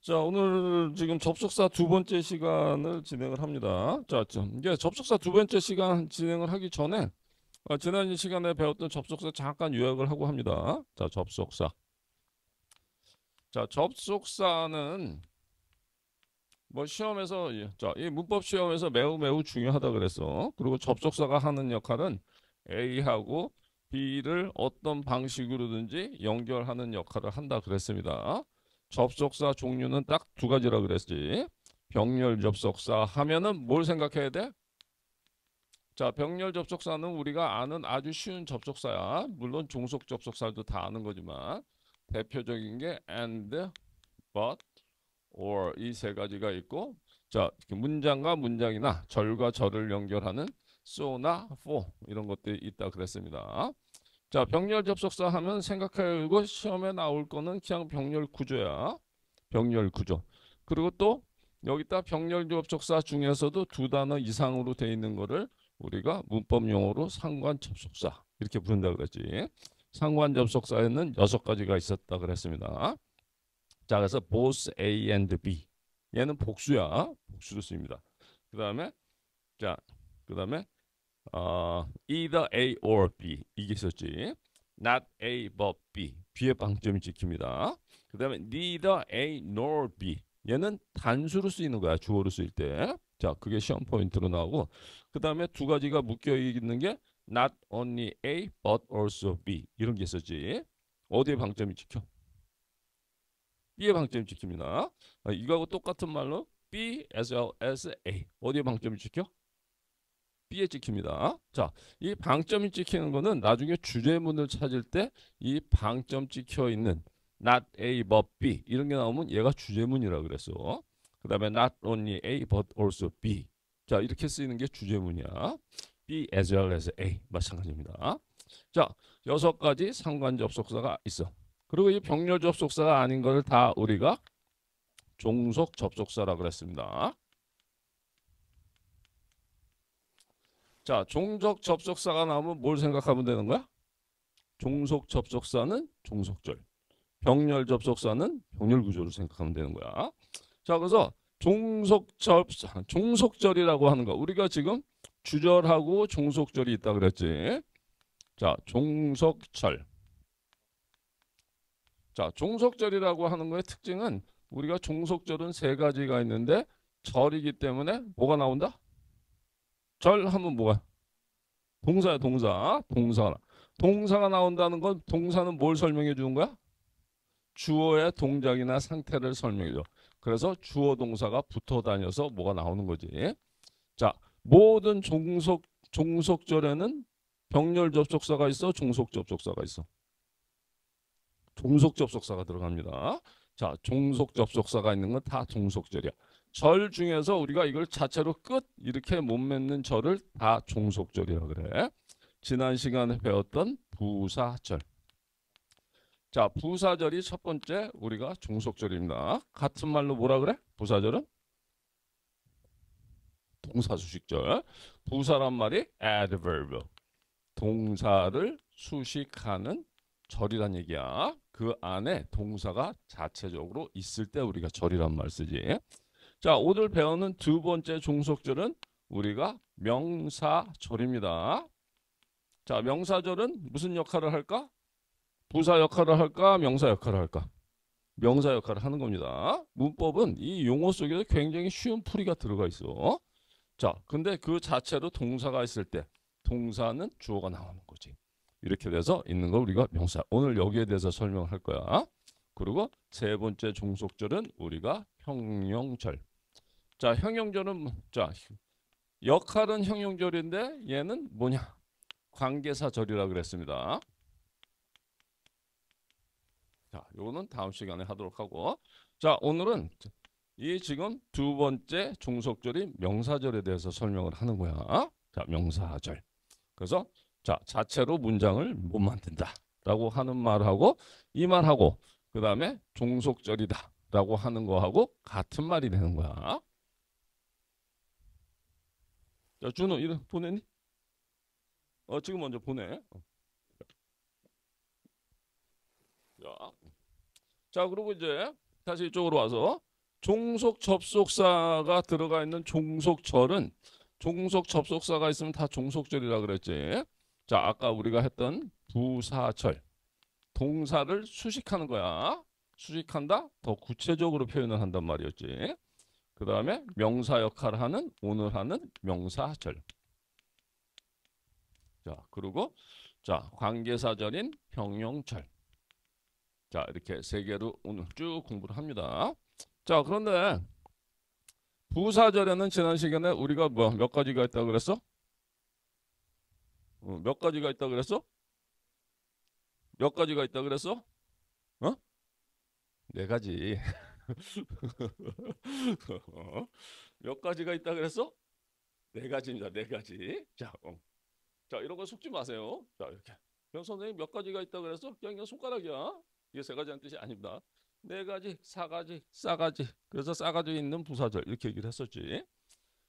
자, 오늘 지금 접속사 두 번째 시간을 진행을 합니다. 자, 이게 접속사 두 번째 시간 진행을 하기 전에 지난 시간에 배웠던 접속사 잠깐 요약을 하고 합니다. 자, 접속사. 자, 접속사는 뭐 시험에서 이 문법 시험에서 매우 매우 중요하다 그랬어. 그리고 접속사가 하는 역할은 A하고 B를 어떤 방식으로든지 연결하는 역할을 한다 그랬습니다. 접속사 종류는 딱 두 가지라 그랬지. 병렬 접속사 하면은 뭘 생각해야 돼? 자, 병렬 접속사는 우리가 아는 아주 쉬운 접속사야. 물론 종속 접속사도 다 아는 거지만 대표적인 게 and, but, or 이 세 가지가 있고, 자, 문장과 문장이나 절과 절을 연결하는 so나 for 이런 것들이 있다 그랬습니다. 자, 병렬 접속사 하면 생각하고 시험에 나올 거는 그냥 병렬 구조야. 병렬 구조. 그리고 또 여기다 병렬 접속사 중에서도 두 단어 이상으로 돼 있는 거를 우리가 문법 용어로 상관 접속사 이렇게 부른다 그랬지. 상관 접속사에는 6가지가 있었다 그랬습니다. 자, 그래서 both A and B. 얘는 복수야. 복수로 쓰입니다. 그다음에 자, 그다음에 either A or B 이게 있었지. Not A but B. B의 방점이 찍힙니다. 그다음에 neither A nor B. 얘는 단수로 쓰이는 거야. 주어로 쓰일 때. 자, 그게 시험 포인트로 나오고 그다음에 두 가지가 묶여 있는 게 not only A but also B 이런 게 있었지. 어디에 방점이 찍혀? B의 방점이 찍힙니다. 이거하고 똑같은 말로 B as well as A 어디에 방점이 찍혀? B에 찍힙니다. 자, 이 방점이 찍히는 거는 나중에 주제문을 찾을 때 이 방점 찍혀 있는 not A but B 이런 게 나오면 얘가 주제문이라 그랬어. 그 다음에 not only A but also B. 자, 이렇게 쓰이는 게 주제문이야. B as well as A 마찬가지입니다. 자, 6가지 상관 접속사가 있어. 그리고 이 병렬 접속사가 아닌 걸 다 우리가 종속 접속사라 그랬습니다. 자, 종속 접속사가 나오면 뭘 생각하면 되는 거야? 종속 접속사는 종속절, 병렬 접속사는 병렬 구조를 생각하면 되는 거야. 자, 그래서 종속절이라고 하는 거. 우리가 지금 주절하고 종속절이 있다 그랬지. 자, 종속절. 자, 종속절이라고 하는 거의 특징은 우리가 종속절은 세 가지가 있는데 절이기 때문에 뭐가 나온다? 절 하면 뭐가? 동사야, 동사. 동사가 나온다는 건 동사는 뭘 설명해 주는 거야? 주어의 동작이나 상태를 설명해 줘. 그래서 주어 동사가 붙어 다녀서 뭐가 나오는 거지. 자, 모든 종속절에는 병렬 접속사가 있어, 종속 접속사가 있어. 종속 접속사가 들어갑니다. 자, 종속 접속사가 있는 건 다 종속절이야. 절 중에서 우리가 이걸 자체로 끝 이렇게 못 맺는 절을 다 종속절이라 그래. 지난 시간에 배웠던 부사절. 자, 부사절이 첫 번째 우리가 종속절입니다. 같은 말로 뭐라 그래? 부사절은 동사수식절. 부사란 말이 adverb. 동사를 수식하는 절이란 얘기야. 그 안에 동사가 자체적으로 있을 때 우리가 절이란 말 쓰지. 자, 오늘 배우는 두 번째 종속절은 우리가 명사절입니다. 자, 명사절은 무슨 역할을 할까? 부사 역할을 할까? 명사 역할을 할까? 명사 역할을 하는 겁니다. 문법은 이 용어 속에 굉장히 쉬운 풀이가 들어가 있어. 자, 근데 그 자체로 동사가 있을 때 동사는 주어가 나오는 거지. 이렇게 돼서 있는 걸 우리가 명사. 오늘 여기에 대해서 설명할 거야. 그리고 세 번째 종속절은 우리가 형용절. 자, 형용절은 자, 역할은 형용절인데 얘는 뭐냐? 관계사절이라 그랬습니다. 자, 요거는 다음 시간에 하도록 하고. 자, 오늘은 이 지금 두 번째 종속절이 명사절에 대해서 설명을 하는 거야. 자, 명사절. 그래서 자, 자체로 문장을 못 만든다라고 하는 말하고 이 말하고 그다음에 종속절이다라고 하는 거하고 같은 말이 되는 거야. 자, 준호 이름 보내니? 지금 먼저 보내. 자, 자, 그리고 이제 다시 이쪽으로 와서 종속 접속사가 들어가 있는 종속절은 종속 접속사가 있으면 다 종속절이라 그랬지. 자, 아까 우리가 했던 부사절. 동사를 수식하는 거야. 수식한다? 더 구체적으로 표현을 한단 말이었지. 그 다음에 명사 역할을 하는 오늘 하는 명사절. 자, 그리고 자, 관계사절인 형용절. 자, 이렇게 세 개로 오늘 쭉 공부를 합니다. 자, 그런데 부사절에는 지난 시간에 우리가 뭐 몇 가지가 있다고 그랬어? 몇 가지가 있다고 그랬어? 몇 가지가 있다고 그랬어? 어? 네 가지. 몇 가지가 있다고 그랬어? 네 가지입니다. 네 가지. 자, 자, 이런 거 속지 마세요. 자, 이렇게. 그럼 선생님 몇 가지가 있다고 그랬어? 그냥 손가락이야. 이게 세 가지라는 뜻이 아닙니다. 네 가지, 사가지, 싸가지. 그래서 싸가지 있는 부사절 이렇게 얘기를 했었지.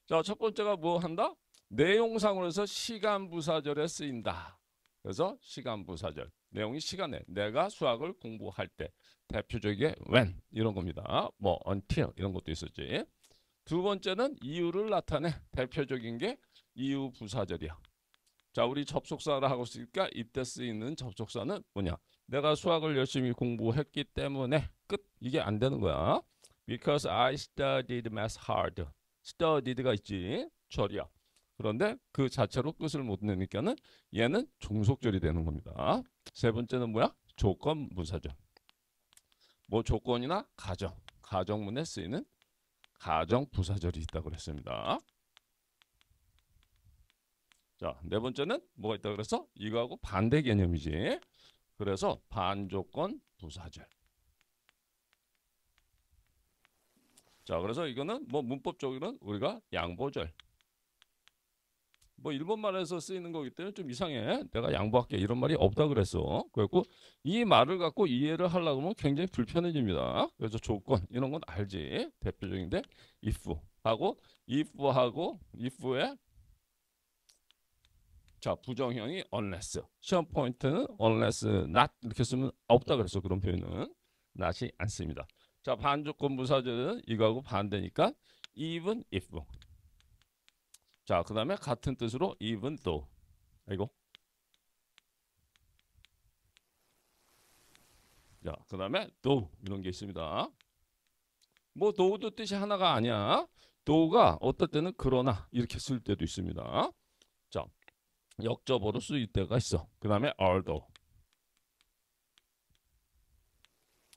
자, 첫 번째가 뭐 한다? 내용상으로 해서 시간 부사절에 쓰인다. 그래서 시간 부사절. 내용이 시간에 내가 수학을 공부할 때 대표적인 when 이런 겁니다. 뭐 until 이런 것도 있었지. 두 번째는 이유를 나타내. 대표적인 게 이유 부사절이야. 자, 우리 접속사를 하고 있으니까 이때 쓰이는 접속사는 뭐냐? 내가 수학을 열심히 공부했기 때문에 끝. 이게 안 되는 거야. Because I studied math hard. studied가 있지. 절이야. 그런데 그 자체로 끝을 못 내니까는 얘는 종속절이 되는 겁니다. 세 번째는 뭐야? 조건 부사절. 뭐 조건이나 가정. 가정문에 쓰이는 가정 부사절이 있다고 그랬습니다. 자, 네 번째는 뭐가 있다고 그랬어? 이거하고 반대 개념이지. 그래서 반조건 부사절. 자, 그래서 이거는 뭐 문법적으로는 우리가 양보절. 뭐 일본말에서 쓰이는 거기 때문에 좀 이상해. 내가 양보할게 이런 말이 없다 그랬어. 그래갖고 이 말을 갖고 이해를 하려고 하면 굉장히 불편해집니다. 그래서 조건 이런 건 알지. 대표적인데 if하고 if의 자, 부정형이 unless. 시험 포인트는 unless not 이렇게 쓰면 없다 그랬어. 그런 표현은 not이 안 씁니다. 자, 반조건 부사절은 이거하고 반대니까 even if. 자, 그 다음에 같은 뜻으로 even though. 아이고. 자, 그 다음에 though 이런 게 있습니다. 뭐 though도 뜻이 하나가 아니야. though가 어떨 때는 그러나 이렇게 쓸 때도 있습니다. 자, 역접어로 쓰일 때가 있어. 그 다음에 although.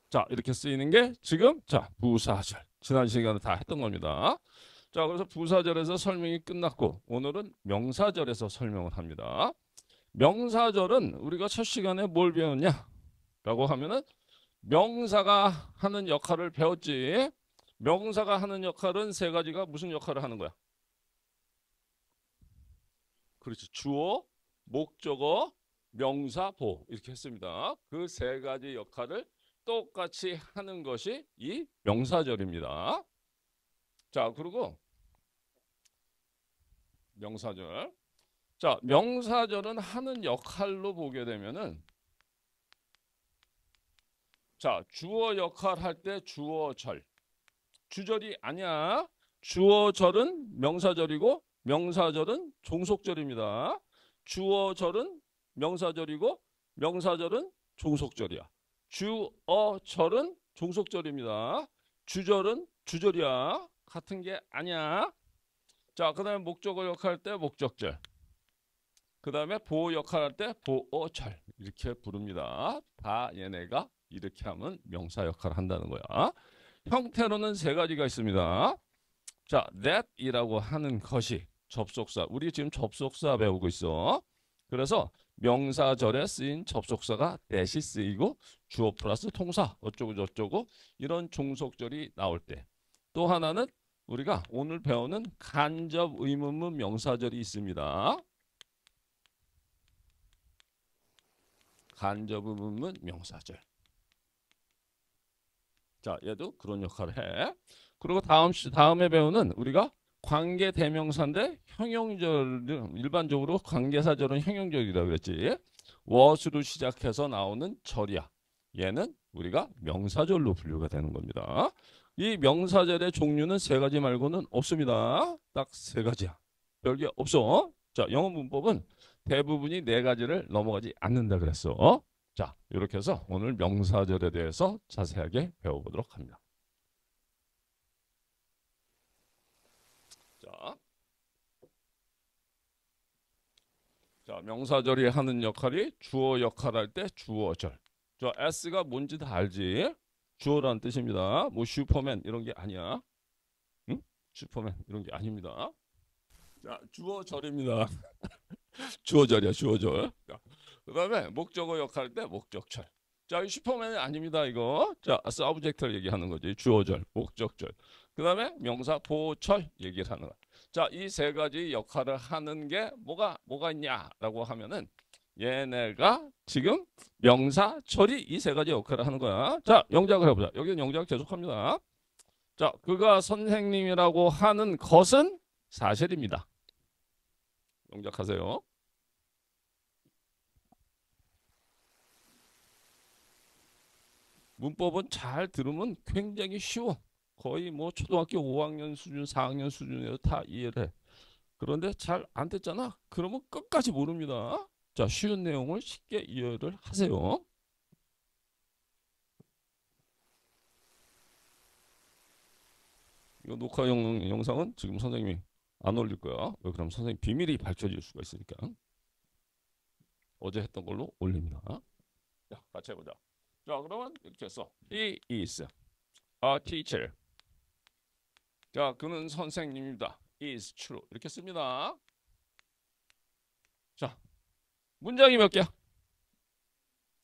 자, 이렇게 쓰이는 게 지금 자, 부사절. 지난 시간에 다 했던 겁니다. 자, 그래서 부사절에서 설명이 끝났고 오늘은 명사절에서 설명을 합니다. 명사절은 우리가 첫 시간에 뭘 배웠냐? 라고 하면은 명사가 하는 역할을 배웠지. 명사가 하는 역할은 세 가지가 무슨 역할을 하는 거야? 그렇지. 주어, 목적어, 명사, 보 이렇게 했습니다. 그 세 가지 역할을 똑같이 하는 것이 이 명사절입니다. 자, 그리고 명사절. 자, 명사절은 하는 역할로 보게 되면은 자, 주어 역할 할 때 주어절. 주절이 아니야. 주어절은 명사절이고 명사절은 종속절입니다. 주어절은 명사절이고 명사절은 종속절이야. 주어절은 종속절입니다. 주절은 주절이야. 같은 게 아니야. 자, 그 다음에 목적어 역할 할 때 목적절. 그 다음에 보호 역할 할 때 보호절. 이렇게 부릅니다. 다 얘네가 이렇게 하면 명사 역할을 한다는 거야. 형태로는 세 가지가 있습니다. 자, that이라고 하는 것이 접속사. 우리 지금 접속사 배우고 있어. 그래서 명사절에 쓰인 접속사가 that이 쓰이고 주어 플러스 통사 어쩌고 저쩌고 이런 종속절이 나올 때. 또 하나는 우리가 오늘 배우는 간접 의문문 명사절이 있습니다. 간접 의문문 명사절. 자, 얘도 그런 역할을 해. 그리고 다음에 배우는 우리가 관계 대명사인데 형용절, 일반적으로 관계사절은 형용절이라고 그랬지. what으로 시작해서 나오는 절이야. 얘는 우리가 명사절로 분류가 되는 겁니다. 이 명사절의 종류는 세 가지 말고는 없습니다. 딱 세 가지야. 별게 없어. 자, 영어 문법은 대부분이 네 가지를 넘어가지 않는다 그랬어. 자, 이렇게 해서 오늘 명사절에 대해서 자세하게 배워보도록 합니다. 자, 명사절이 하는 역할이 주어 역할할 때 주어절. 저 S가 뭔지 다 알지? 주어라는 뜻입니다. 뭐 슈퍼맨 이런 게 아니야. 응? 슈퍼맨 이런 게 아닙니다. 자, 주어절입니다. 주어절이야, 주어절. 자, 그다음에 목적어 역할 때 목적절. 자, 이 슈퍼맨이 아닙니다, 이거. 자, 서브젝트를 얘기하는 거지. 주어절, 목적절. 그다음에 명사 보철 얘기를 하는 거야. 자, 이 세 가지 역할을 하는 게 뭐가 있냐라고 하면은 얘네가 지금 명사, 절이 이 세 가지 역할을 하는 거야. 자, 영작을 해보자. 여기는 영작 계속합니다. 자, 그가 선생님이라고 하는 것은 사실입니다. 영작하세요. 문법은 잘 들으면 굉장히 쉬워. 거의 뭐 초등학교 5학년 수준, 4학년 수준에서 다 이해를 해. 그런데 잘 안 됐잖아? 그러면 끝까지 모릅니다. 자, 쉬운 내용을 쉽게 이해를 하세요. 이거 녹화 영상은 지금 선생님이 안 올릴 거야. 왜 그러면 선생님 비밀이 밝혀질 수가 있으니까. 어제 했던 걸로 올립니다. 자, 같이 해보자. 자, 그러면 이렇게 해서 He is a teacher. 자, 그는 선생님입니다. is true. 이렇게 씁니다. 자, 문장이 몇 개야?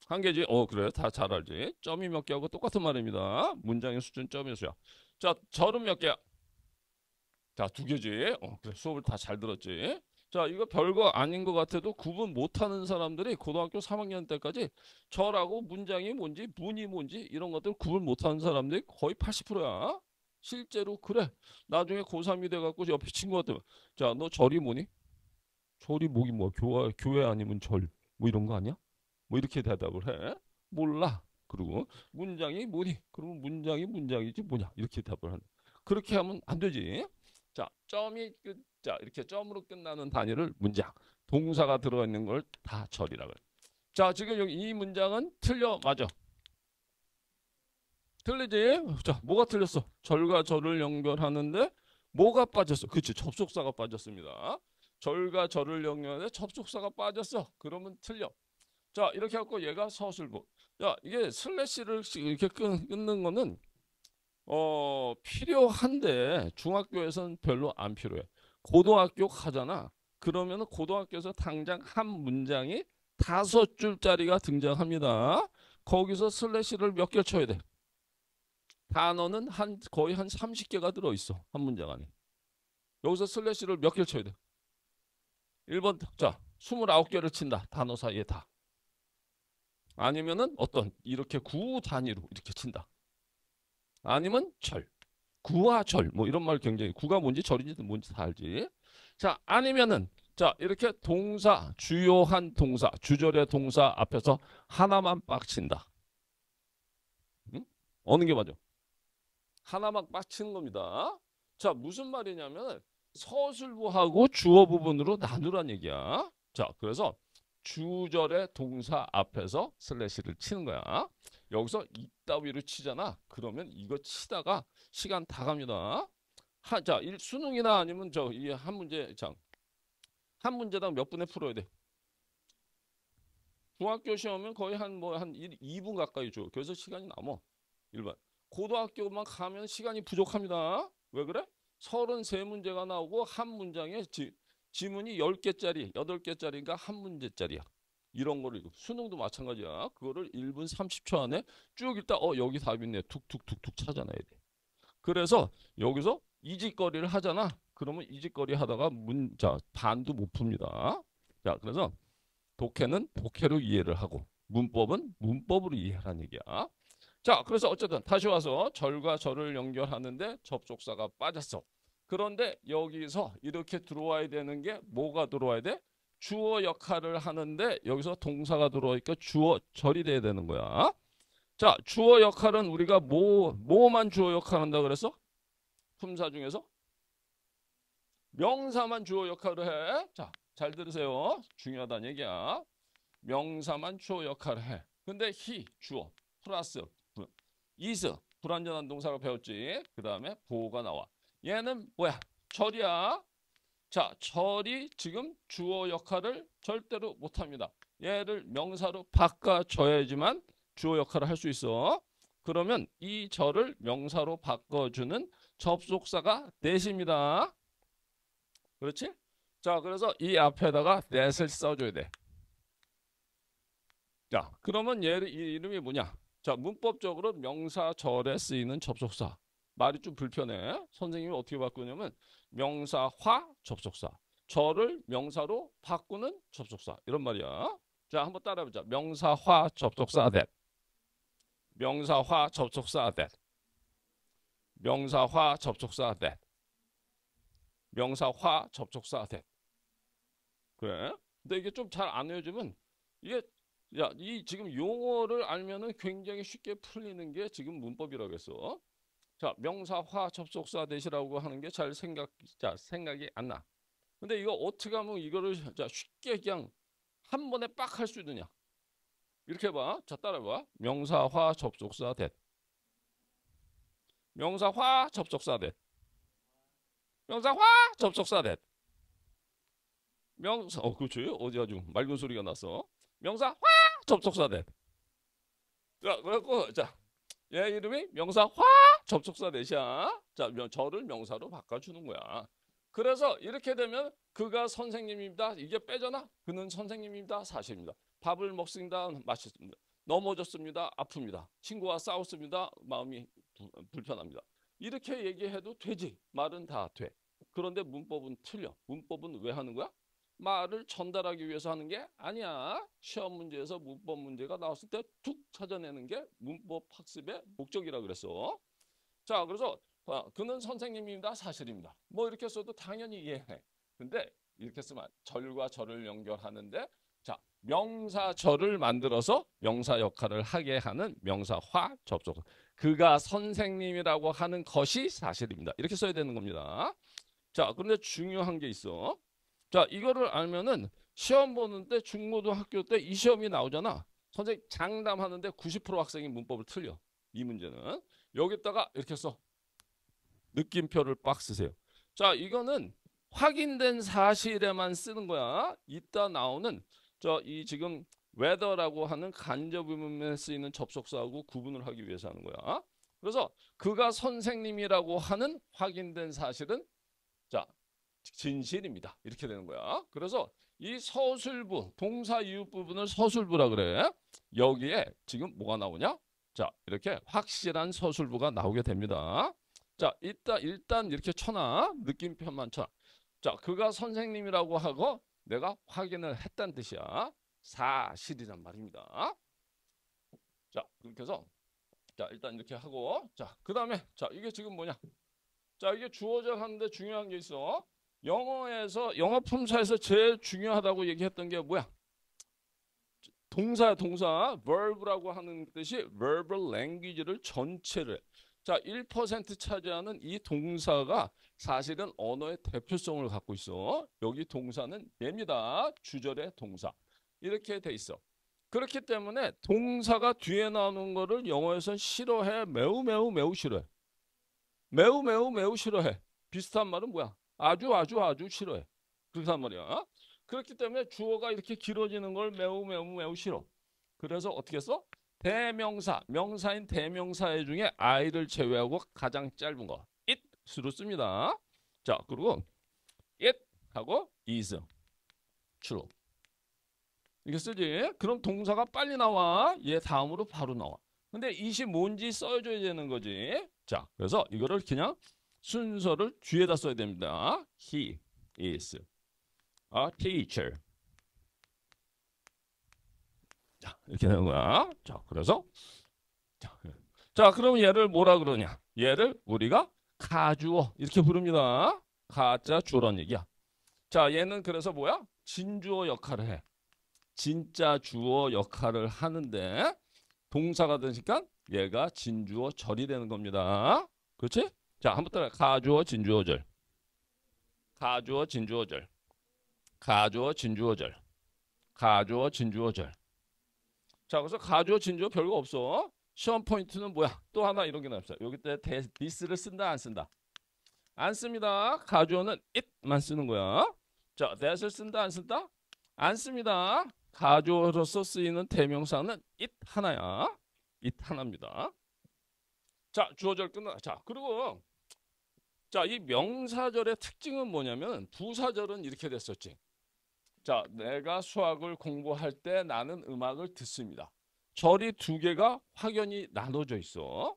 한 개지? 그래. 다 잘 알지. 점이 몇 개하고 똑같은 말입니다. 문장의 수준 점의 수야. 자, 절은 몇 개야? 자, 두 개지. 그래. 수업을 다 잘 들었지. 자, 이거 별거 아닌 것 같아도 구분 못하는 사람들이 고등학교 3학년 때까지 절하고 문장이 뭔지 문이 뭔지 이런 것들 구분 못하는 사람들이 거의 80%야. 실제로 그래. 나중에 고3이 돼갖고 옆에 친구한테 자, 너 절이 뭐니? 절이 뭐긴 뭐야? 교회 아니면 절 뭐 이런 거 아니야? 뭐 이렇게 대답을 해. 몰라. 그리고 문장이 뭐니? 그러면 문장이 문장이지 뭐냐? 이렇게 대답을 하는. 그렇게 하면 안 되지. 자, 자, 이렇게 점으로 끝나는 단위를 문장. 동사가 들어가 있는 걸 다 절이라 그래. 자, 지금 여기 이 문장은 틀려 맞아. 틀리지? 자, 뭐가 틀렸어? 절과 절을 연결하는데 뭐가 빠졌어? 그치, 접속사가 빠졌습니다. 절과 절을 연결하는데 접속사가 빠졌어. 그러면 틀려. 자, 이렇게 하고 얘가 서술부. 자, 이게 슬래시를 이렇게 끊는 거는 필요한데 중학교에서는 별로 안 필요해. 고등학교 가잖아. 그러면은 고등학교에서 당장 한 문장이 5줄짜리가 등장합니다. 거기서 슬래시를 몇 개 쳐야 돼? 단어는 거의 한 30개가 들어있어. 한 문장 안에. 여기서 슬래시를 몇 개를 쳐야 돼? 1번, 자, 29개를 친다. 단어 사이에 다. 아니면은 이렇게 구 단위로 이렇게 친다. 아니면 절. 구와 절. 뭐 이런 말 굉장히 구가 뭔지 절인지 뭔지 다 알지. 자, 아니면은 자, 이렇게 동사, 주요한 동사, 주절의 동사 앞에서 하나만 빡친다. 응? 어느 게 맞아? 하나만 빡치는 겁니다. 자, 무슨 말이냐면 서술부하고 주어 부분으로 나누란 얘기야. 자, 그래서 주절의 동사 앞에서 슬래시를 치는 거야. 여기서 이따위로 치잖아. 그러면 이거 치다가 시간 다 갑니다. 자, 수능이나 아니면 이 한 문제당 몇 분에 풀어야 돼? 중학교 시험은 거의 한 2분 가까이 줘. 그래서 시간이 남아. 일반. 고등학교만 가면 시간이 부족합니다. 왜 그래? 33문제가 나오고 한 문장에 지문이 10개짜리, 8개짜리가 한 문제짜리야. 이런 거를 수능도 마찬가지야. 그거를 1분 30초 안에 쭉 읽다 여기 답 있네. 툭툭툭툭 찾아내야 돼. 그래서 여기서 이직거리를 하잖아. 그러면 이직거리 하다가 반도 못 풉니다. 자, 그래서 독해는 독해로 이해를 하고 문법은 문법으로 이해하라는 얘기야. 자, 그래서 어쨌든 다시 와서 절과 절을 연결하는데 접속사가 빠졌어. 그런데 여기서 이렇게 들어와야 되는 게 뭐가 들어와야 돼? 주어 역할을 하는데 여기서 동사가 들어오니까 주어 절이 돼야 되는 거야. 자, 주어 역할은 우리가 뭐만 주어 역할 한다 그랬어? 품사 중에서? 명사만 주어 역할을 해. 자, 잘 들으세요. 중요하다는 얘기야. 명사만 주어 역할을 해. 근데 he, 주어, 플러스 is, 불완전한 동사가 배웠지. 그 다음에 보호가 나와. 얘는 뭐야? 절이야. 자, 절이 지금 주어 역할을 절대로 못합니다. 얘를 명사로 바꿔줘야지만 주어 역할을 할 수 있어. 그러면 이 절을 명사로 바꿔주는 접속사가 that입니다. 그렇지? 자, 그래서 이 앞에다가 that을 써줘야 돼. 자, 그러면 얘 이 이름이 뭐냐? 자, 문법적으로 명사절에 쓰이는 접속사. 말이 좀 불편해. 선생님이 어떻게 바꾸냐면 명사화 접속사. 절을 명사로 바꾸는 접속사. 이런 말이야. 자, 한번 따라해보자. 명사화 접속사 that. 명사화 접속사 that. 명사화 접속사 that. 명사화 접속사 that. 그래? 근데 이게 좀 잘 안 외워지면 이게 야, 이 지금 용어를 알면은 굉장히 쉽게 풀리는 게 지금 문법이라고 했어. 자, 명사화 접속사 대시라고 하는 게 생각이 안 나. 근데 이거 어떻게 하면 이거를 자, 쉽게 그냥 한 번에 빡 할 수 있느냐? 이렇게 봐. 자, 따라봐. 명사화 접속사 that. 명사화 접속사 that. 명사화 접속사 that. 그렇지. 어디 아주 맑은 소리가 났어. 명사화 접속사 that. 자, 그래갖고 자, 얘 이름이 명사화 접속사 that이야. 자, 저를 명사로 바꿔주는 거야. 그래서 이렇게 되면 그가 선생님입니다. 이게 빼잖아. 그는 선생님입니다. 사실입니다. 밥을 먹습니다. 맛있습니다. 넘어졌습니다. 아픕니다. 친구와 싸웠습니다. 마음이 불편합니다. 이렇게 얘기해도 되지. 말은 다 돼. 그런데 문법은 틀려. 문법은 왜 하는 거야? 말을 전달하기 위해서 하는 게 아니야. 시험 문제에서 문법 문제가 나왔을 때 툭 찾아내는 게 문법 학습의 목적이라 그랬어. 자, 그래서 그는 선생님입니다. 사실입니다. 뭐 이렇게 써도 당연히 이해해. 근데 이렇게 쓰면 절과 절을 연결하는데 자, 명사절을 만들어서 명사 역할을 하게 하는 명사화 접속. 그가 선생님이라고 하는 것이 사실입니다. 이렇게 써야 되는 겁니다. 자, 그런데 중요한 게 있어. 자, 이거를 알면은 시험 보는데 중고등학교 때 이 시험이 나오잖아. 선생님 장담하는데 90% 학생이 문법을 틀려. 이 문제는. 여기다가 이렇게 써. 느낌표를 빡 쓰세요. 자, 이거는 확인된 사실에만 쓰는 거야. 이따 나오는 이 지금 whether라고 하는 간접 의문문에 쓰이는 접속사하고 구분을 하기 위해서 하는 거야. 그래서 그가 선생님이라고 하는 확인된 사실은 자, 진실입니다. 이렇게 되는 거야. 그래서 이 서술부, 동사 이유 부분을 서술부라 그래. 여기에 지금 뭐가 나오냐? 자, 이렇게 확실한 서술부가 나오게 됩니다. 자, 일단 이렇게 쳐놔. 느낌표만 쳐. 자, 그가 선생님이라고 하고 내가 확인을 했다는 뜻이야. 사실이란 말입니다. 자, 그렇게 해서 자, 일단 이렇게 하고 자, 그다음에 자, 이게 지금 뭐냐? 자, 이게 주어져 하는데 중요한 게 있어. 영어에서 영어 품사에서 제일 중요하다고 얘기했던 게 뭐야? 동사야, 동사. verb라고 하는 뜻이 verbal language를 전체를 자, 1% 차지하는 이 동사가 사실은 언어의 대표성을 갖고 있어. 여기 동사는 얘입니다. 주절의 동사. 이렇게 돼 있어. 그렇기 때문에 동사가 뒤에 나오는 거를 영어에서는 싫어해. 매우 매우 매우 싫어해. 매우 매우 매우 싫어해. 비슷한 말은 뭐야? 아주 아주 아주 싫어해. 그렇단 말이야. 그렇기 때문에 주어가 이렇게 길어지는 걸 매우 매우 매우 싫어. 그래서 어떻게 써? 대명사, 명사인 대명사의 중에 I를 제외하고 가장 짧은 거 it으로 씁니다. 자, 그리고 it 하고 is, true 이렇게 쓰지. 그럼 동사가 빨리 나와. 얘 다음으로 바로 나와. 근데 it이 뭔지 써줘야 되는 거지. 자, 그래서 이거를 그냥 순서를 뒤에다 써야 됩니다. He is a teacher. 자, 이렇게 되는 거야. 자, 그래서 자, 그럼 얘를 뭐라 그러냐? 얘를 우리가 가주어 이렇게 부릅니다. 가짜 주어란 얘기야. 자, 얘는 그래서 뭐야? 진주어 역할을 해. 진짜 주어 역할을 하는데 동사가 되니까 얘가 진주어 절이 되는 겁니다. 그렇지? 자, 한번 따라. 가주어 진주어 절. 가주어 진주어 절. 가주어 진주어 절. 가주어 진주어 절. 자, 그래서 가주어 진주어 별거 없어. 시험 포인트는 뭐야? 또 하나 이런 게 나왔어요. 여기 때 this를 쓴다 안 쓴다? 안 씁니다. 가주어는 it만 쓰는 거야. 자, that을 쓴다 안 쓴다? 안 씁니다. 가주어로서 쓰이는 대명사는 it 하나야. it 하나입니다. 자, 주어절 끝나. 자, 그리고 자, 이 명사절의 특징은 뭐냐면 부사절은 이렇게 됐었지. 자, 내가 수학을 공부할 때 나는 음악을 듣습니다. 절이 두 개가 확연히 나눠져 있어.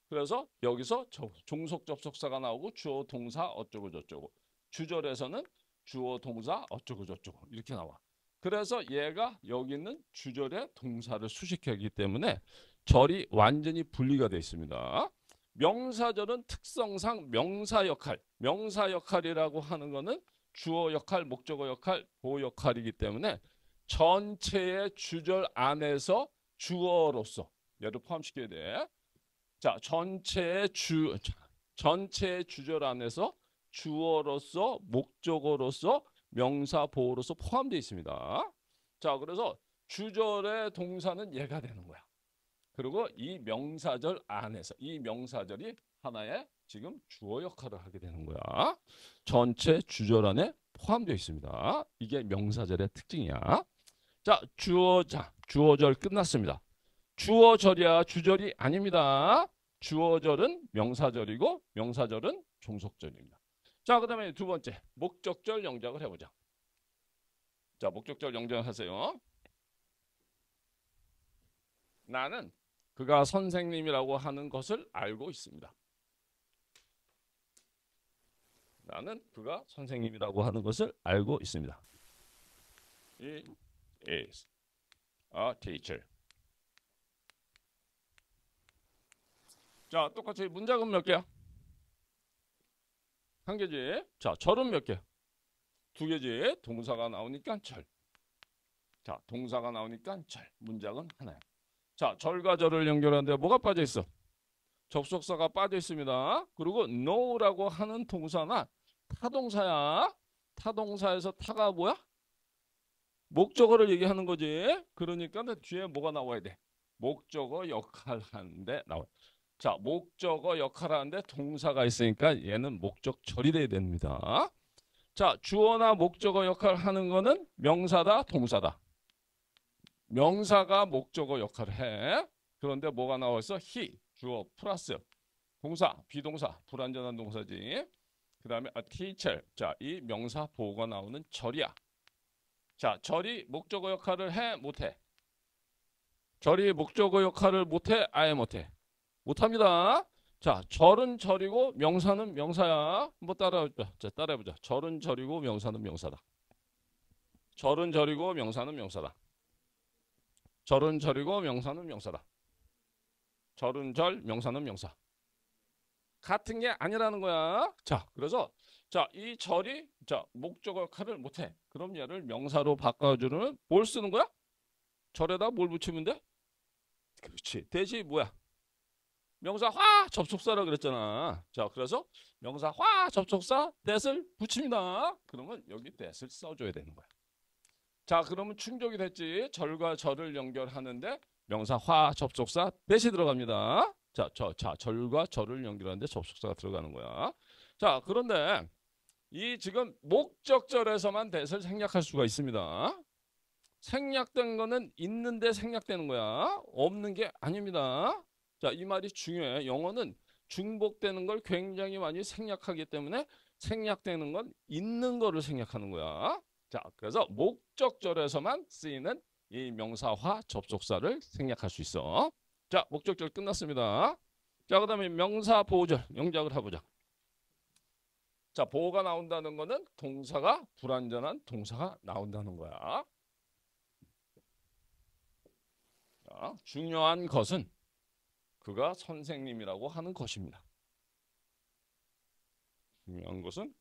그래서 여기서 종속 접속사가 나오고 주어 동사 어쩌고 저쩌고. 주절에서는 주어 동사 어쩌고 저쩌고 이렇게 나와. 그래서 얘가 여기 있는 주절의 동사를 수식하기 때문에 절이 완전히 분리가 되어 있습니다. 명사절은 특성상 명사 역할이라고 하는 거는 주어 역할, 목적어 역할, 보호 역할이기 때문에 전체의 주절 안에서 주어로서 얘를 포함시켜야 돼. 자, 전체의 주절 안에서 주어로서, 목적어로서, 명사, 보호로서 포함되어 있습니다. 자, 그래서 주절의 동사는 얘가 되는 거야. 그리고 이 명사절 안에서 이 명사절이 하나의 지금 주어 역할을 하게 되는 거야. 전체 주절 안에 포함되어 있습니다. 이게 명사절의 특징이야. 자, 주어절 끝났습니다. 주어절이야 주절이 아닙니다. 주어절은 명사절이고 명사절은 종속절입니다. 자, 그다음에 두 번째 목적절 영작을 해보자. 자, 목적절 영작을 하세요. 나는 그가 선생님이라고 하는 것을 알고 있습니다. 나는 그가 선생님이라고 하는 것을 알고 있습니다. He is a teacher. 자, 똑같이 문장은 몇 개야? 한 개지. 자, 절은 몇 개? 두 개지. 동사가 나오니까 절. 자, 동사가 나오니까 절. 문장은 하나야. 자, 절과 절을 연결하는데 뭐가 빠져 있어? 접속사가 빠져 있습니다. 그리고 know라고 하는 동사나 타동사야. 타동사에서 타가 뭐야? 목적어를 얘기하는 거지. 그러니까 뒤에 뭐가 나와야 돼? 목적어 역할 하는데 나와. 자, 목적어 역할 하는데 동사가 있으니까 얘는 목적절이 돼야 됩니다. 자, 주어나 목적어 역할 하는 거는 명사다, 동사다. 명사가 목적어 역할을 해. 그런데 뭐가 나와 있어? he, 주어 플러스 동사, 비동사, 불완전한 동사지. 그 다음에 a teacher. 자, 이 명사 보호가 나오는 절이야. 자, 절이 목적어 역할을 해? 못해? 절이 목적어 역할을 못해? 아예 못해? 못합니다. 자, 절은 절이고 명사는 명사야. 한번 따라해보자. 자, 따라해보자. 절은 절이고 명사는 명사다. 절은 절이고 명사는 명사다. 절은 절이고 명사는 명사다. 절은 절, 명사는 명사. 같은 게 아니라는 거야. 자, 그래서 자, 이 절이 자, 목적어 역할을 못해. 그럼 얘를 명사로 바꿔주는 뭘 쓰는 거야? 절에다 뭘 붙이면 돼? 그렇지. 대시 뭐야? 명사 화 접속사라 그랬잖아. 자, 그래서 명사 화 접속사 that을 붙입니다. 그러면 여기 that을 써줘야 되는 거야. 자, 그러면 충족이 됐지. 절과 절을 연결하는데 명사 화 접속사 that이 들어갑니다. 자, 절과 절을 연결하는데 접속사가 들어가는 거야. 자, 그런데 이 지금 목적절에서만 that을 생략할 수가 있습니다. 생략된 거는 있는데 생략되는 거야. 없는 게 아닙니다. 자, 이 말이 중요해. 영어는 중복되는 걸 굉장히 많이 생략하기 때문에 생략되는 건 있는 거를 생략하는 거야. 자, 그래서 목적절에서만 쓰이는 이 명사화 접속사를 생략할 수 있어. 자, 목적절 끝났습니다. 자, 그 다음에 명사 보호절 영작을 해보자. 자, 보호가 나온다는 거는 동사가 불완전한 동사가 나온다는 거야. 자, 중요한 것은 그가 선생님이라고 하는 것입니다. 중요한 것은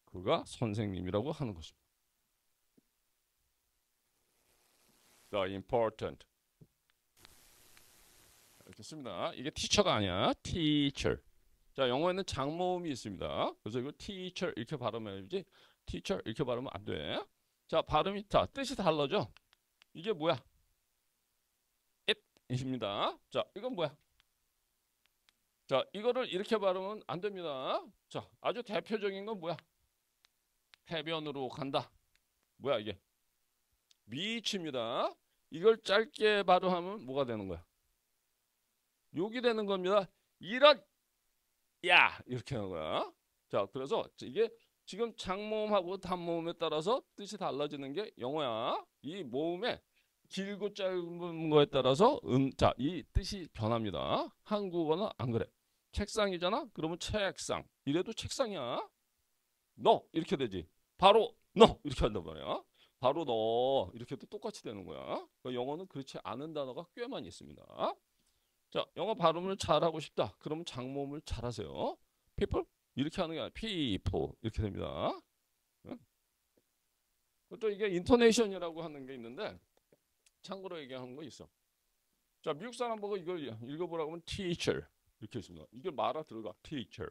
그가 선생님이라고 하는 것입니다. The important 이렇게 씁니다. 이게 teacher가 아니야. teacher. 자, 영어에는 장모음이 있습니다. 그래서 이거 teacher 이렇게 발음해야지 teacher 이렇게 발음은 안 돼. 자, 발음이 뜻이 달라져. 이게 뭐야? it입니다. 자, 이건 뭐야? 자, 이거를 이렇게 발음은 안 됩니다. 자, 아주 대표적인 건 뭐야? 해변으로 간다. 뭐야 이게? beach입니다. 이걸 짧게 발음하면 뭐가 되는 거야? 욕이 되는 겁니다. 이런 야 이렇게 하는 거야. 자, 그래서 이게 지금 장모음하고 단모음에 따라서 뜻이 달라지는 게 영어야. 이 모음에 길고 짧은 거에 따라서 자, 이 뜻이 변합니다. 한국어는 안 그래. 책상이잖아. 그러면 책상. 이래도 책상이야. 너 이렇게 되지. 바로 너 이렇게 한단 말이야. 바로 너 이렇게도 똑같이 되는 거야. 그러니까 영어는 그렇지 않은 단어가 꽤 많이 있습니다. 자, 영어 발음을 잘하고 싶다. 그러면 장모음을 잘하세요. people 이렇게 하는 게 아니라 people 이렇게 됩니다. 응? 또 이게 인토네이션이라고 하는 게 있는데 참고로 얘기하는 거 있어. 자, 미국 사람 보고 이걸 읽어보라고 하면 teacher 이렇게 있습니다. 이걸 말아 들어가 teacher,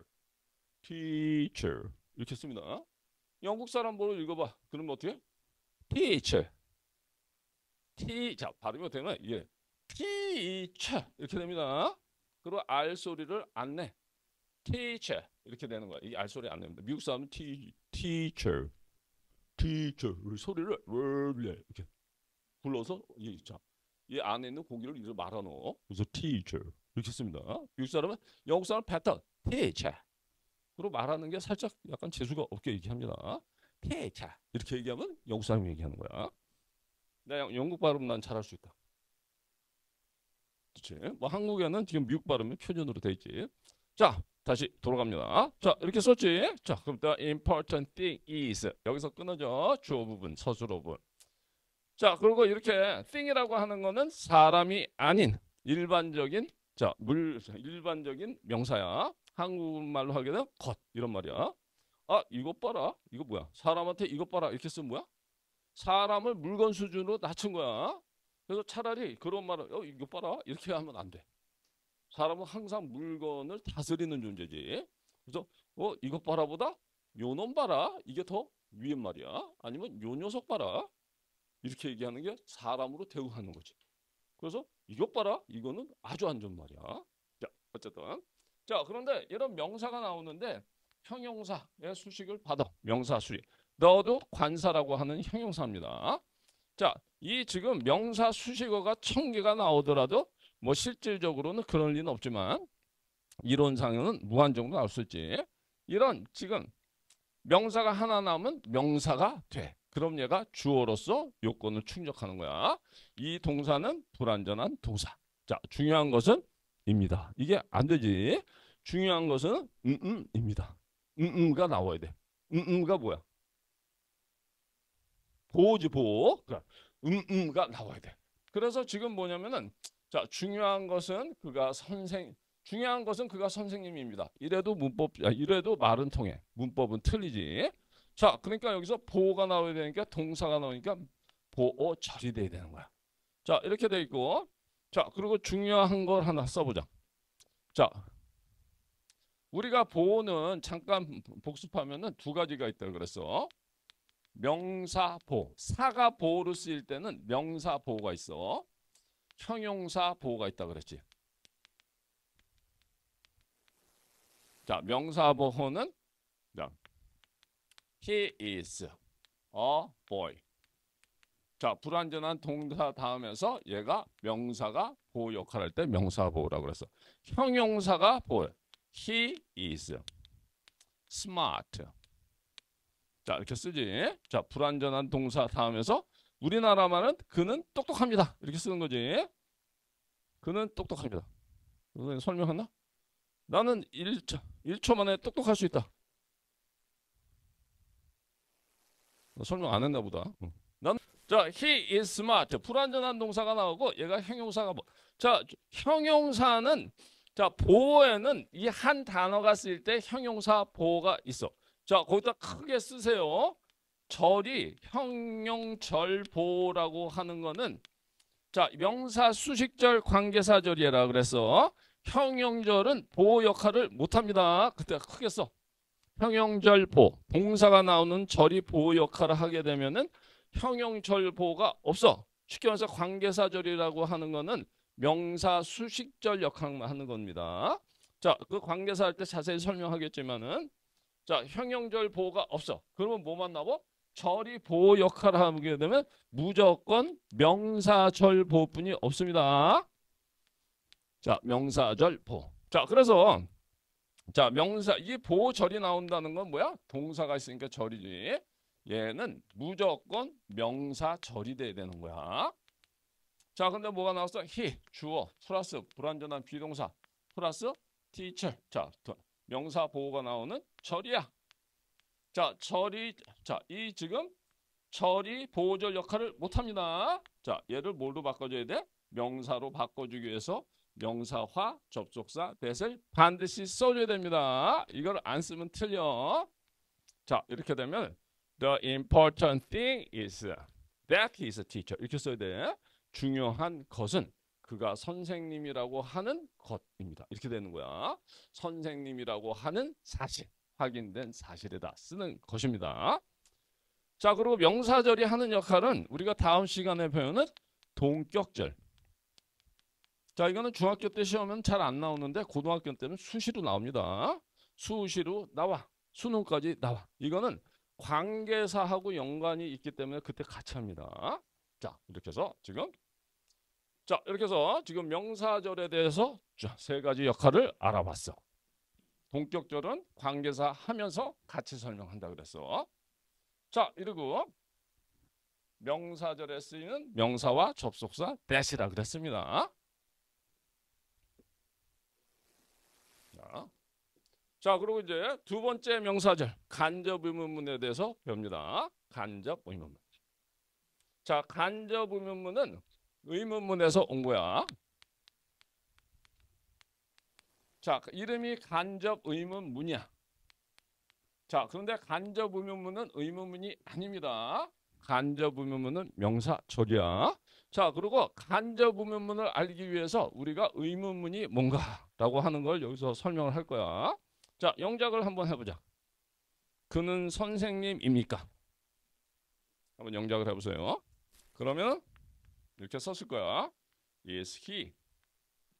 teacher 이렇게 씁니다. 영국 사람 보고 읽어봐. 그러면 어떻게? teacher, 자, 발음이 어떻게 되면 이게 teacher 이렇게 됩니다. 그리고 R 소리를 안 내. teacher 이렇게 되는 거야. 이 R 소리 안 냅니다. 미국 사람은 teacher, teacher 소리를 이렇게 불러서 이 안에 있는 고기를 이렇게 말아 넣어. 그래서 teacher 이렇게 씁니다. 미국 사람은 영국 사람 패턴 teacher 그리고 말하는 게 살짝 약간 재수가 없게 얘기합니다. teacher 이렇게 얘기하면 영국 사람이 얘기하는 거야. 내가 영국 발음 난 잘할 수 있다. 그렇지? 뭐 한국에는 지금 미국 발음이 표준으로 돼 있지. 자, 다시 돌아갑니다. 자, 이렇게 썼지. 자, 그럼 the important thing is 여기서 끊어져. 주어 부분, 서술어 부분. 자, 그리고 이렇게 thing이라고 하는 거는 사람이 아닌 일반적인 일반적인 명사야. 한국말로 하게 되면 것 이런 말이야. 아, 이것 봐라. 이거 뭐야? 사람한테 이것 봐라. 이렇게 쓰면 뭐야? 사람을 물건 수준으로 낮춘 거야. 그래서 차라리 그런 말을 이거 봐라 이렇게 하면 안 돼. 사람은 항상 물건을 다스리는 존재지. 그래서 이것 봐라보다 요놈 봐라 이게 더 위엔 말이야. 아니면 요 녀석 봐라 이렇게 얘기하는 게 사람으로 대우하는 거지. 그래서 이것 봐라 이거는 아주 안 좋은 말이야. 자, 어쨌든 자, 그런데 이런 명사가 나오는데 형용사의 수식을 받아. 명사 수식. 너도 관사라고 하는 형용사입니다. 자, 이 지금 명사 수식어가 1000개가 나오더라도 뭐 실질적으로는 그럴 리는 없지만 이론상에는 무한정도 나올 수 있지. 이런 지금 명사가 하나 나오면 명사가 돼. 그럼 얘가 주어로서 요건을 충족하는 거야. 이 동사는 불완전한 동사. 자, 중요한 것은 입니다. 이게 안 되지. 중요한 것은 입니다. 가 나와야 돼. 가 뭐야? 보호지 보호. 그러니까 가 나와야 돼. 그래서 지금 뭐냐면은 자, 중요한 것은 그가 선생님입니다. 이래도 이래도 말은 통해. 문법은 틀리지. 자, 그러니까 여기서 보호가 나와야 되니까 동사가 나오니까 보호 처리돼야 되는 거야. 자, 이렇게 돼 있고. 자, 그리고 중요한 걸 하나 써보자. 자, 우리가 보호는 잠깐 복습하면은 두 가지가 있다고 그랬어. 명사 보호. 사가 보호로 쓰일 때는 명사 보호가 있어. 형용사 보호가 있다 그랬지. 자, 명사 보호는 자, he is a boy. 자, 불완전한 동사 다음에서 얘가 명사가 보호 역할을 할 때 명사 보호라고 그랬어. 형용사가 보호. He is smart. 자, 이렇게 쓰지. 자, 불완전한 동사 다음에서 우리나라 말은 그는 똑똑합니다. 이렇게 쓰는 거지. 그는 똑똑합니다. 선생님 설명했나? 나는 1초 만에 똑똑할 수 있다. 설명 안 했나 보다. 자, he is smart. 불완전한 동사가 나오고 얘가 형용사가 뭐. 자, 형용사는 자, 보호에는 이 한 단어가 쓰일 때 형용사 보호가 있어. 자, 거기다 크게 쓰세요. 절이 형용절 보호라고 하는 거는 자, 명사 수식절 관계사절이라 그래서 형용절은 보호 역할을 못합니다. 그때 크게 써. 형용절 보. 동사가 나오는 절이 보호 역할을 하게 되면은 형용절 보호가 없어. 쉽게 말해서 관계사절이라고 하는 거는 명사 수식절 역할만 하는 겁니다. 자, 그 관계사 할 때 자세히 설명하겠지만은 자, 형용절 보호가 없어. 그러면 뭐만 나와? 절이 보호 역할을 하게 되면 무조건 명사절 보호뿐이 없습니다. 자, 명사절 보호. 자, 그래서 자, 명사 이 보호절이 나온다는 건 뭐야? 동사가 있으니까 절이지. 얘는 무조건 명사절이 돼야 되는 거야. 자, 근데 뭐가 나왔어? he, 주어, 플러스 불완전한 비동사, 플러스 teacher. 자, 명사 보호가 나오는 절이야. 자, 이 지금 절이 보호절 역할을 못합니다. 자, 얘를 뭘로 바꿔줘야 돼? 명사로 바꿔주기 위해서 명사화, 접속사, that을 반드시 써줘야 됩니다. 이걸 안 쓰면 틀려. 자, 이렇게 되면 the important thing is that he is a teacher. 이렇게 써야 돼. 중요한 것은 그가 선생님이라고 하는 것입니다. 이렇게 되는 거야. 선생님이라고 하는 사실, 확인된 사실에다 쓰는 것입니다. 자, 그리고 명사절이 하는 역할은 우리가 다음 시간에 배우는 동격절. 자, 이거는 중학교 때 시험은 잘 안 나오는데 고등학교 때는 수시로 나옵니다. 수시로 나와. 수능까지 나와. 이거는 관계사하고 연관이 있기 때문에 그때 같이 합니다. 자, 이렇게 해서 지금 명사절에 대해서 세 가지 역할을 알아봤어. 동격절은 관계사 하면서 같이 설명한다 그랬어. 자, 그리고 명사절에 쓰이는 명사와 접속사 that이라 그랬습니다. 자, 그리고 이제 두 번째 명사절 간접 의문문에 대해서 배웁니다. 간접 의문문. 자, 간접 의문문은 의문문에서 온 거야. 자, 이름이 간접 의문문이야. 자, 그런데 간접 의문문은 의문문이 아닙니다. 간접 의문문은 명사절이야. 자, 그리고 간접 의문문을 알기 위해서 우리가 의문문이 뭔가라고 하는 걸 여기서 설명을 할 거야. 자, 영작을 한번 해보자. 그는 선생님입니까? 한번 영작을 해보세요. 그러면 이렇게 썼을 거야. Is he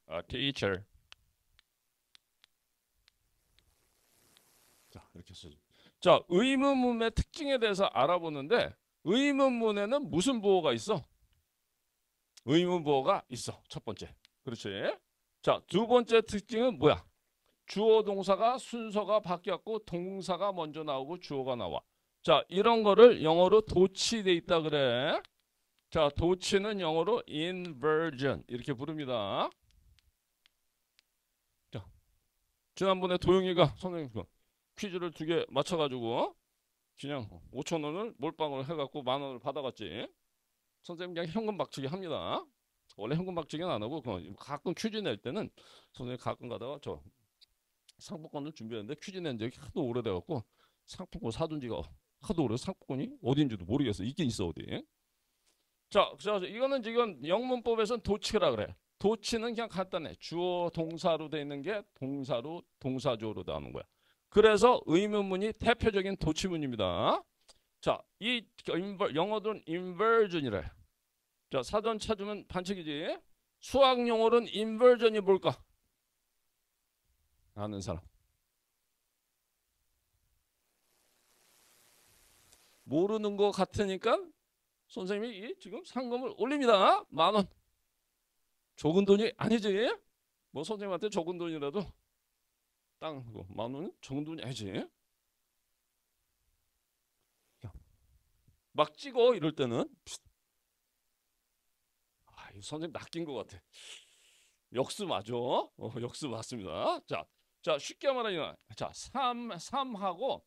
a teacher? 자, 이렇게 쓰죠. 자, 의문문의 특징에 대해서 알아보는데 의문문에는 무슨 보호가 있어? 의문 보호가 있어. 첫 번째. 그렇지. 자, 두 번째 특징은 뭐야? 주어 동사가 순서가 바뀌었고 동사가 먼저 나오고 주어가 나와. 자, 이런 거를 영어로 도치돼 있다 그래. 자, 도치는 영어로 inversion 이렇게 부릅니다. 자, 지난번에 도영이가 선생님 퀴즈를 2개 맞춰가지고 그냥 5,000원을 몰빵을 해갖고 10,000원을 받아갔지. 선생님 그냥 현금 박치기 합니다. 원래 현금 박치기는 안 하고 가끔 퀴즈 낼 때는 선생님 가끔 가다가 저 상품권을 준비했는데 퀴즈 낸 적이 하도 오래돼갖고 상품권 사둔 지가 하도 오래 상품권이 어딘지도 모르겠어. 있긴 있어 어디. 자, 그래서 이거는 지금 영문법에서는 도치라 그래. 도치는 그냥 간단해. 주어 동사로 돼 있는 게 동사로 동사주어로 나오는 거야. 그래서 의문문이 대표적인 도치문입니다. 자, 이 영어로는 inversion이래. 자, 사전 찾으면 반칙이지. 수학 용어로는 inversion이 뭘까? 아는 사람. 모르는 것 같으니까 선생님이 지금 상금을 올립니다. 10,000원. 적은 돈이 아니지. 뭐 선생님한테 적은 돈이라도 땅 10,000원은 적은 돈이 아니지. 막 찍어 이럴 때는 이 선생님 낚인 것 같아. 역수 맞아. 역수 맞습니다. 자, 쉽게 말하면 자, 3하고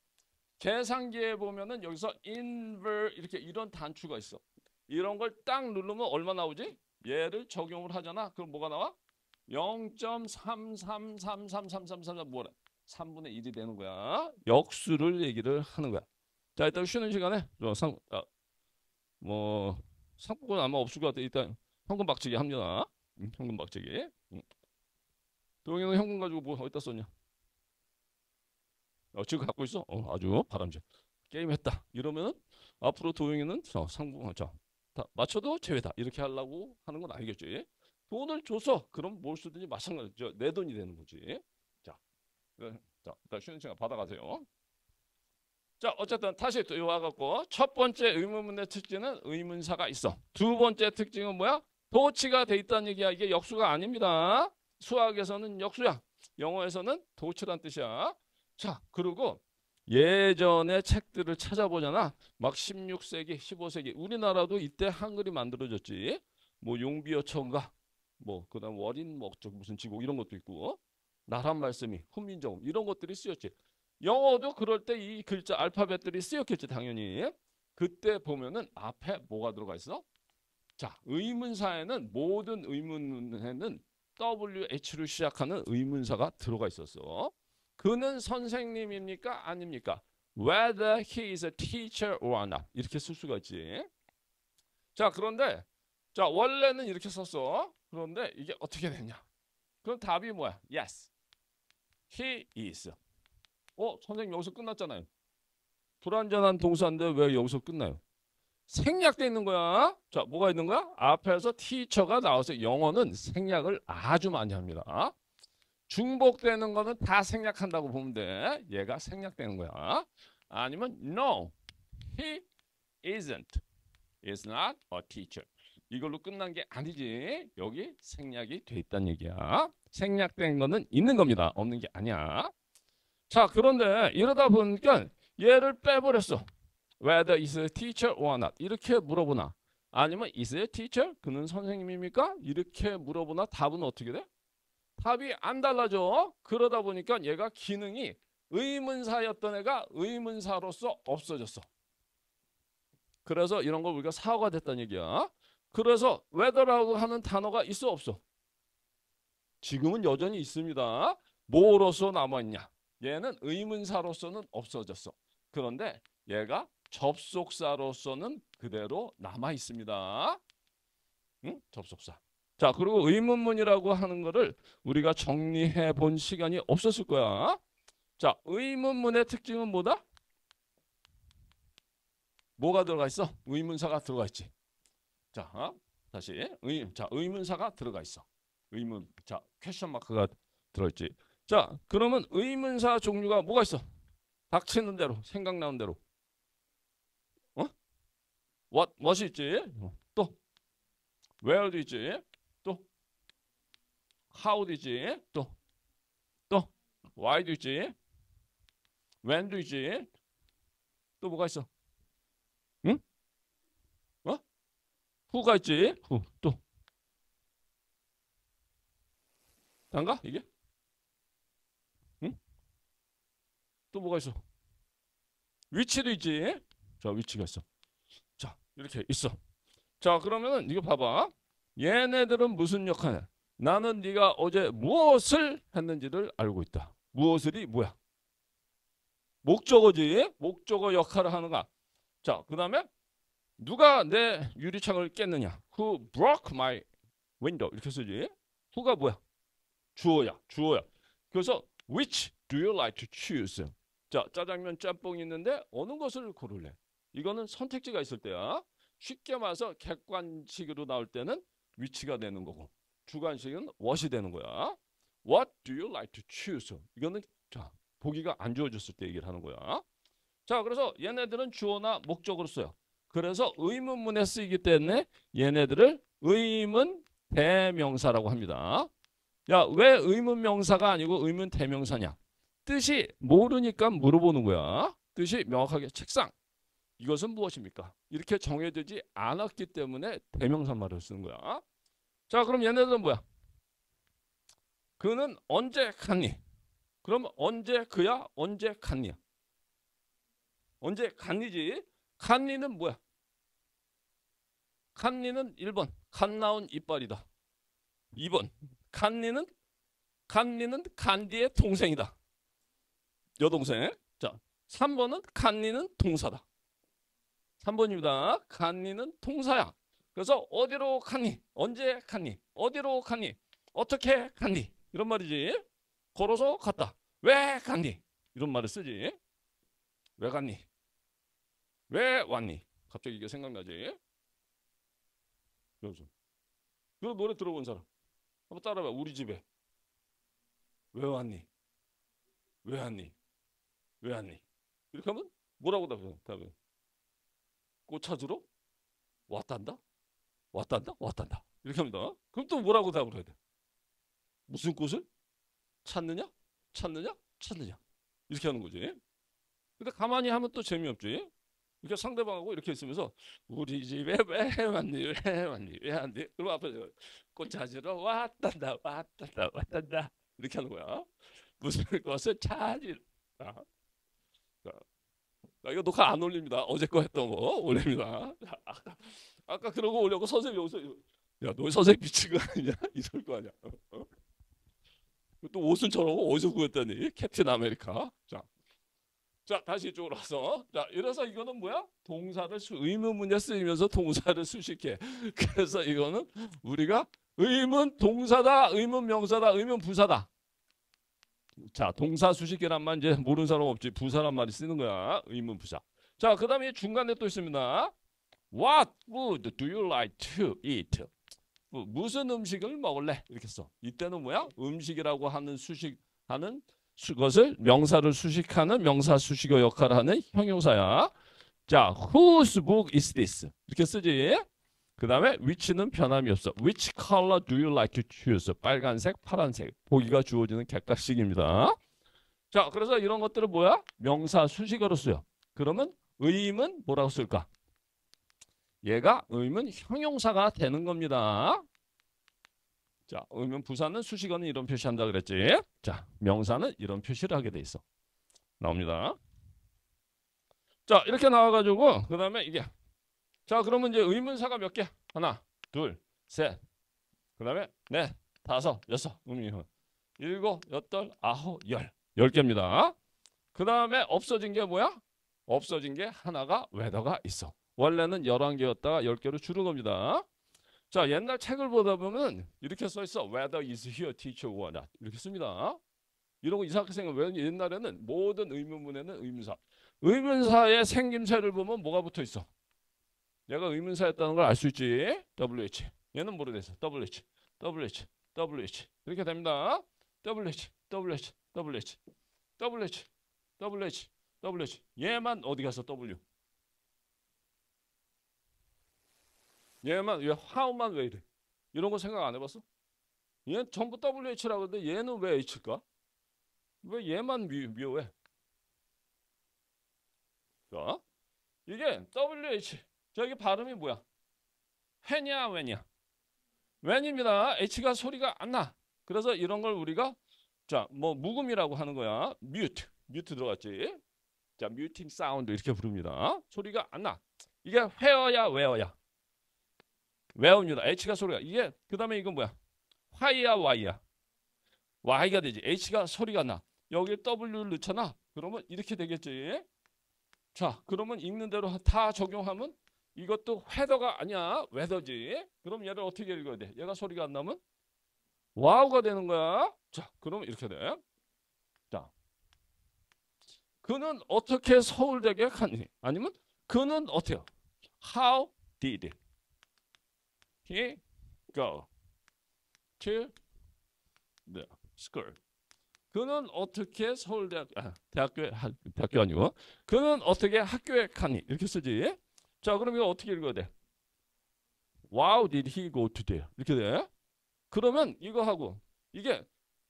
계산기에 보면은 여기서 이렇게 이런 단추가 있어. 이런 걸 딱 누르면 얼마 나오지? 얘를 적용을 하잖아. 그럼 뭐가 나와? 0.3333333 뭐래? 3분의 1이 되는 거야. 역수를 얘기를 하는 거야. 자, 일단 쉬는 시간에 상품권 아마 없을 것 같아. 일단 현금 박치기 합니다. 현금 박치기. 도영이는 현금 가지고 뭐 어디다 썼냐? 지금 갖고 있어? 아주 바람직. 게임했다. 이러면은 앞으로 도영이는 상부 자, 다 맞춰도 제외다. 이렇게 하려고 하는 건 아니겠지. 돈을 줘서 그럼 뭘 쓰든지 마찬가지죠. 내 돈이 되는 거지. 자, 자, 일단 쉬는 시간 받아가세요. 자, 어쨌든 다시 또 와갖고 첫 번째 의문문의 특징은 의문사가 있어. 두 번째 특징은 뭐야? 도치가 돼 있다는 얘기야. 이게 역수가 아닙니다. 수학에서는 역수야. 영어에서는 도치란 뜻이야. 자, 그리고 예전의 책들을 찾아보잖아. 막 16세기, 15세기. 우리나라도 이때 한글이 만들어졌지. 뭐 용비어천가, 뭐 그다음 월인 목적 무슨 지곡 이런 것도 있고. 나란 말씀이, 훈민정음 이런 것들이 쓰였지. 영어도 그럴 때 이 글자 알파벳들이 쓰였겠지 당연히. 그때 보면은 앞에 뭐가 들어가 있어? 자, 의문사에는 모든 의문에는 WH로 시작하는 의문사가 들어가 있었어. 그는 선생님입니까? 아닙니까? Whether he is a teacher or not. 이렇게 쓸 수가 있지. 자, 그런데 자 원래는 이렇게 썼어. 그런데 이게 어떻게 되냐? 그럼 답이 뭐야? Yes, he is. 선생님 여기서 끝났잖아요. 불완전한 동사인데 왜 여기서 끝나요? 생략돼 있는 거야. 자, 뭐가 있는 거야? 앞에서 teacher가 나와서 영어는 생략을 아주 많이 합니다. 중복되는 거는 다 생략한다고 보면 돼. 얘가 생략되는 거야. 아니면 no, he isn't, is not a teacher. 이걸로 끝난 게 아니지. 여기 생략이 돼 있다는 얘기야. 생략된 거는 있는 겁니다. 없는 게 아니야. 자, 그런데 이러다 보니까 얘를 빼버렸어. Whether is a teacher or not. 이렇게 물어보나. 아니면 is a teacher? 그는 선생님입니까? 이렇게 물어보나. 답은 어떻게 돼? 답이 안 달라져. 그러다 보니까 얘가 기능이 의문사였던 애가 의문사로서 없어졌어. 그래서 이런 걸 우리가 사고가 됐다는 얘기야. 그래서 whether라고 하는 단어가 있어 없어? 지금은 여전히 있습니다. 뭐로서 남아있냐? 얘는 의문사로서는 없어졌어. 그런데 얘가 접속사로서는 그대로 남아 있습니다. 응? 접속사. 자, 그리고 의문문이라고 하는 거를 우리가 정리해 본 시간이 없었을 거야. 자, 의문문의 특징은 뭐다? 뭐가 들어가 있어? 의문사가 들어가 있지. 자, 다시 의문사가 들어가 있어. 자, 퀘션 마크가 들어있지. 자, 그러면 의문사 종류가 뭐가 있어? 닥치는 대로, 생각나는 대로. what이 있지. 또 where도 있지. 또 how도 있지. 또 why도 있지. when도 있지. 또 뭐가 있어? 응? who가 있지. who. 또 단가 이게? 응? 또 뭐가 있어? 위치도 있지. 자, 위치가 있어. 자, 이렇게 있어. 자, 그러면은 이거 봐봐. 얘네들은 무슨 역할이야? 나는 네가 어제 무엇을 했는지를 알고 있다. 무엇을이 뭐야? 목적어지. 목적어 역할을 하는 거야. 자, 그 다음에 누가 내 유리창을 깼느냐? Who broke my window? 이렇게 쓰지. who가 뭐야? 주어야. 그래서 which do you like to choose? 자, 짜장면 짬뽕이 있는데 어느 것을 고를래? 이거는 선택지가 있을 때야. 쉽게 말해서 객관식으로 나올 때는 which가 되는 거고, 주관식은 what이 되는 거야. What do you like to choose? 이거는 자, 보기가 안 주어졌을 때 얘기를 하는 거야. 자, 그래서 얘네들은 주어나 목적으로 써요. 그래서 의문문에 쓰이기 때문에 얘네들을 의문 대명사라고 합니다. 야, 왜 의문 명사가 아니고 의문 대명사냐? 뜻이 모르니까 물어보는 거야. 뜻이 명확하게 책상. 이것은 무엇입니까? 이렇게 정해지지 않았기 때문에 대명사말을 쓰는 거야. 자, 그럼 얘네들은 뭐야? 그는 언제 갔니? 그럼 언제 그야? 언제 갔니야? 언제 갔니지? 갔니는 뭐야? 갔니는 1번 갓 나온 이빨이다. 2번 간니는 간디의 동생이다. 여동생. 자, 3번은 간니는 동사다. 3번입니다. 간니는 동사야. 그래서 어디로 갔니? 언제 갔니? 어디로 갔니? 어떻게 갔니? 이런 말이지. 걸어서 갔다. 왜 갔니? 이런 말을 쓰지. 왜 갔니? 왜 왔니? 갑자기 이게 생각나지. 그래서 그 노래 들어본 사람 한번 따라해봐. 우리 집에 왜 왔니? 왜 왔니? 왜 왔니? 이렇게 하면 뭐라고 답해? 꽃 찾으러 왔단다? 왔단다? 왔단다. 이렇게 합니다. 그럼 또 뭐라고 답을 해야 돼? 무슨 꽃을 찾느냐? 찾느냐? 찾느냐? 이렇게 하는 거지. 근데 가만히 하면 또 재미없지. 이렇게 상대방하고 이렇게 있으면서 우리 집에 왜 왔니? 왜 왔니? 왜 왔니? 그럼 앞에서 꽃 찾으러 왔단다. 왔단다. 왔단다. 이렇게 하는 거야. 무슨 것을 찾으러. 이거 녹화 안 올립니다. 어제 거 했던 거 올립니다. 아까 그러고 오려고 선생님 여기서 야, 너 선생님 미친 거 아니냐? 이럴 거 아니야. 어? 또 옷은 저러고 어디서 구했다니? 캡틴 아메리카. 자, 다시 이쪽으로 와서. 자, 이래서 이거는 뭐야? 동사를 의문문에 쓰이면서 동사를 수식해. 그래서 이거는 우리가 의문 동사다, 의문 명사다, 의문 부사다. 자, 동사 수식계란 말 이제 모르는 사람 없지. 부사란 말이 쓰는 거야. 의문 부사. 자, 그 다음에 중간에 또 있습니다. What food do you like to eat? 무슨 음식을 먹을래? 이렇게 써. 이때는 뭐야? 음식이라고 하는 수식하는 것을 명사를 수식하는 명사 수식어 역할을 하는 형용사야. 자, whose book is this? 이렇게 쓰지. 그 다음에 which는 변함이 없어. Which color do you like to choose? 빨간색, 파란색. 보기가 주어지는 객관식입니다. 자, 그래서 이런 것들은 뭐야? 명사 수식어로 쓰여. 그러면 의문 뭐라고 쓸까? 얘가 의문 형용사가 되는 겁니다. 자, 의문 부사는 수식어는 이런 표시한다 그랬지. 자, 명사는 이런 표시를 하게 돼 있어. 나옵니다. 자, 이렇게 나와가지고 그 다음에 이게 자, 그러면 이제 의문사가 몇 개? 하나, 둘, 셋. 그 다음에 넷, 다섯, 여섯. 일곱, 여덟, 아홉, 열. 10개입니다. 그 다음에 없어진 게 뭐야? 없어진 게 하나가 whether가 있어. 원래는 11개였다가 10개로 줄은 겁니다. 자, 옛날 책을 보다 보면 이렇게 써 있어. Whether is here teacher or not. 이렇게 씁니다. 이런 거 이상하게 생각하면 옛날에는 모든 의문문에는 의문사. 의문사의 생김새를 보면 뭐가 붙어 있어? 얘가 의문사였다는 걸 알 수 있지. WH. 얘는 모르겠어. WH. WH. WH. 이렇게 됩니다. WH. WH. WH. WH. WH. WH. 얘만 어디 가서 W. 얘만 왜 how만 왜 이래? 이런 거 생각 안 해봤어? 얘 전부 WH라고 하는데 얘는 왜 H일까? 왜 얘만 묘해? 자, 이게 WH. 저기 발음이 뭐야? 회냐 왜냐? 왜입니다. H가 소리가 안 나. 그래서 이런 걸 우리가 자, 뭐 묵음이라고 하는 거야. mute. mute 들어갔지? 자, muting sound 이렇게 부릅니다. 소리가 안 나. 이게 where야 where야? where입니다. H가 소리가. 이게 그다음에 이건 뭐야? why야 why야? y가 되지. H가 소리가 나. 여기 W를 넣잖아. 그러면 이렇게 되겠지. 자, 그러면 읽는 대로 다 적용하면 이것도 whether가 아니야. whether지. 그럼 얘를 어떻게 읽어야 돼? 얘가 소리가 안 나면 wow가 되는 거야. 자, 그러면 이렇게 돼. 자, 그는 어떻게 서울대에 갔니? 아니면 그는 어때요? How did he go to the school? 그는 어떻게 대학교 아니고 그는 어떻게 학교에 갔니? 이렇게 쓰지. 자, 그럼 이거 어떻게 읽어야 돼? Wow, did he go to there? 이렇게 돼. 그러면 이거 하고 이게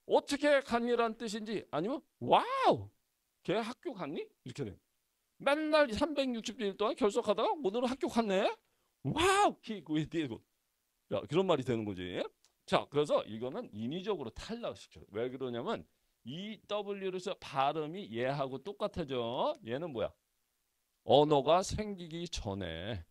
어떻게 갔니라는 뜻인지 아니면 와우, 걔 학교 갔니? 이렇게 돼. 맨날 360일 동안 결석하다가 오늘은 학교 갔네. 와우, he did. 자, 그런 말이 되는 거지. 자, 그래서 이거는 인위적으로 탈락시켜. 왜 그러냐면 EW를 써 발음이 얘하고 똑같아져. 얘는 뭐야? 언어가 생기기 전에.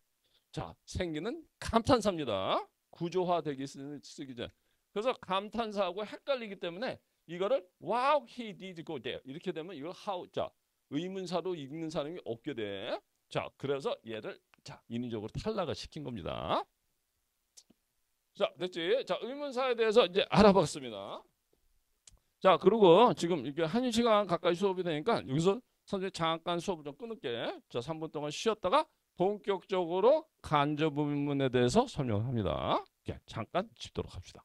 자, 생기는 감탄사입니다. 구조화되기 쓰기 전. 그래서 감탄사하고 헷갈리기 때문에 이거를 wow, he did go there. 이렇게 되면 이걸 how. 자, 의문사로 읽는 사람이 없게 돼. 자, 그래서 얘를 자, 인위적으로 탈락을 시킨 겁니다. 자, 됐지? 자, 의문사에 대해서 이제 알아봤습니다. 자, 그리고 지금 이게 1시간 가까이 수업이 되니까 여기서 선생님 잠깐 수업을 좀 끊을게. 자, 3분 동안 쉬었다가 본격적으로 간접 의문에 대해서 설명합니다. 잠깐 짚도록 합시다.